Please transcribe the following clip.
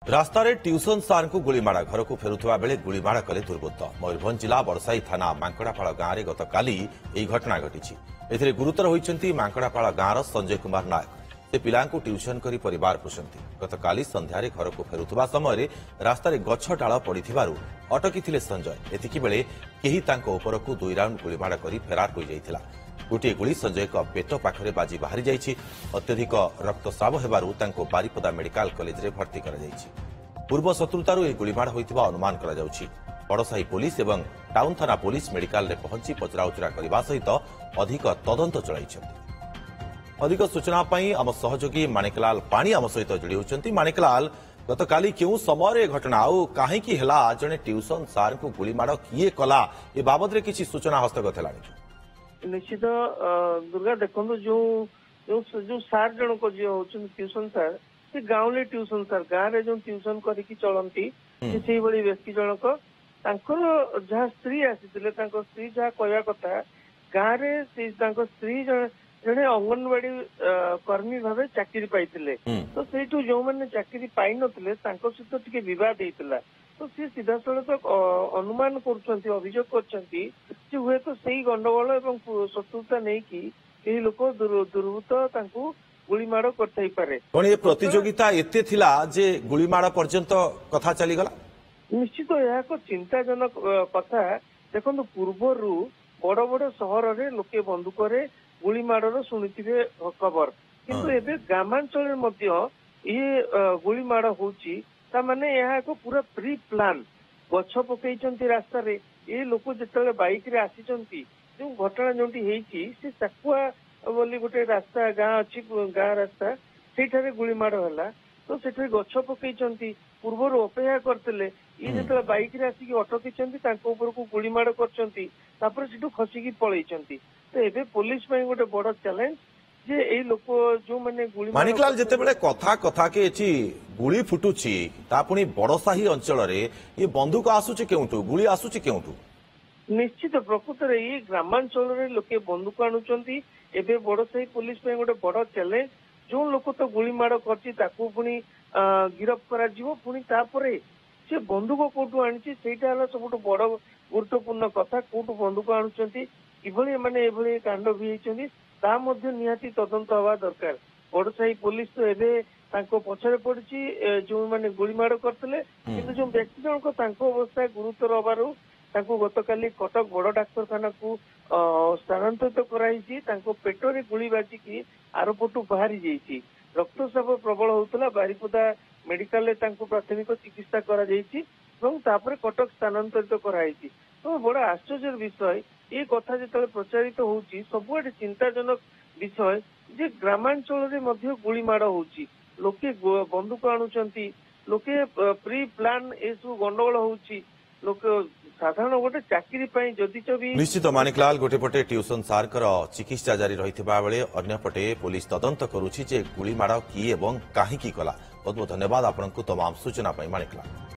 रास्तार tuition सार को गुलीमाड़ घर को फेरुवा बेले गुलीमाड़ कले दुर्बृत्त मयूरभंज जिला बड़साई थाना मांकड़ापाड़ गांव में गतकाली घटना घटी गुरुतर होती मांकड़ापाड़ गांव संजय कुमार नायक से पिला ट्यूशन कर परिवार पोषती गतकाली संध्यारे घर को फेरुवा समय रास्तार गछ डाल पड़ अटकी संजय एतिकी बेले केही तांको उपरकू 2 राउंड गुलीमाड़ कर फेरार हो जाइथिला। गोटे गुली संजय पेट पाखरे बाजी बाहरी जाइछि। अत्यधिक रक्तस्राव हेबारु तांको बारिपदा मेडिकल कॉलेज रे भर्ती करा जाइछि। पूर्व शत्रुतारु ए गुलीमाड़ होइतिबा अनुमान करा जाउछि। बड़साही पुलिस एवं टाउन थाना पुलिस मेडिकल रे पहुंची पचराउचरा करबा सहित अधिक तदंत चलाइछन्ति। अधिक सूचना पई आम सहयोगी माणिकलाल पाणी आम सहित जोड़ी होचन्ति। माणिकलाल, गतकाली केउ समय घटना आउ काहे की हेला जने ट्यूशन सार को गुलीमाड़ किए कला ए बाबद रे किछि सूचना हस्तगत हेलानि? निश्चित दुर्गा देखो जो जो जो सार जनक जो होचन ट्यूशन सार से गाँवली ट्यूशन सार गाँव रे जो ट्यूशन करके चलती से व्यक्ति जनक जहाँ स्त्री आसी स्त्री जहाँ कहवा कथा गाँव रे स्त्री जड़े अंगनवाड़ी कर्मी भाव चाकरी पाइले तो सेठू जो मैंने चाकरी पाई नथिले सहित टिके विवाद होता तो सी सीधा सड़क अनुमान कर अभियोग कर हुए तो सही गंडगोल एवं शत्रुता नहीं कि लोक दुर्वृत्त गुलीमाड़ करे। प्रतियोगिता एते थिला जे गुलीमाड़ पर्यंत कथा चली गला। निश्चित यह एक चिंताजनक कथा। देखो पूर्वर बड़ बड़ सहर रे लोके बंदूक गुलीमाड़ शुणुवे खबर किंतु एबे ग्रामांचल ये गुलीमाड़ होची माने यह एक पूरा प्री प्लान गछ पकई रास्ता रे ये लोक जिते बाइक रे आसी जो घटना जोटी से चाकुआ बोली गोटे रास्ता गाँ अच्छी गाँ रास्ता से गुलीमाड़ है तो से गछ पकई पूर्वर अपेक्षा करते ये जो बाइक रे आसिक अटकी को गुलीमाड़ कर खसिकी पलि तो एबे पुलिस गोटे बड़ चैलेंज जे ए लोक जो माने गुली माणिकलाल जेते बेले कथा कथा के एची गुली फुटुची ता पुनी बड़साही अंचल रे ये बंदूक आसुची केउटू गुली आसुची केउटू? निश्चित प्रकृत रे ये ग्रामांचल रे लोके बंदूक आणुचंती। एबे बड़साही पुलिस पे गोटे बड़ चैलेंज जो लोक तो गुलीमाड़ करची ताकू पुनी गिरफ करा जीवो पुनी तापरे से बंदूक कोटू आनिची सेटा हला सबटु बड़ गुरुत्वपूर्ण कथा कोटू बंदूक आणुचंती किभली माने एभली कांड भी हेचंती ता मध्य निहाती तदंत हवा दरकार। बड़साही पुलिस तो एबे तांको पछरे पड़ची जो माने गुलीमाड़ करतले किंतु जो व्यक्ति जनक तांको अवस्था गुरुतर हबारु तांको गतकाली कटक बड़ डाक्तरखाना को स्थानांतरित कराइछि। तांको पेटरे गुली बाजिकी आरपटू बाहरी जाइछि। रक्तस्राव प्रबल होउतला बारिपदा मेडिकल रे तांको प्राथमिक चिकित्सा करा जाइछि एवं तापरे कटक स्थानांतरित कराइछि। तो बड़ा आश्चर्य विषय ये कथा जो प्रचारित होउछि सबुआडे चिंताजनक विषय जे ग्रामांचल रे मध्य गुलीमाड़ होउछि लोके बंदूक आणुचंती लोके प्री प्लान ए सब गंडगोल होउछि लोक साधारण गोटे चाकरी पाई जदि भी निश्चित। माणिकलाल, गोटे पटे ट्यूशन सार चिकित्सा जारी रहिथिबा बेले अन्य पटे पुलिस तदंत करुछि जे गुलीमाड़ किए एवं काहेकि कला। बहुत बहुत धन्यवाद आपनकु तमाम सूचना पाई माणिकलाल।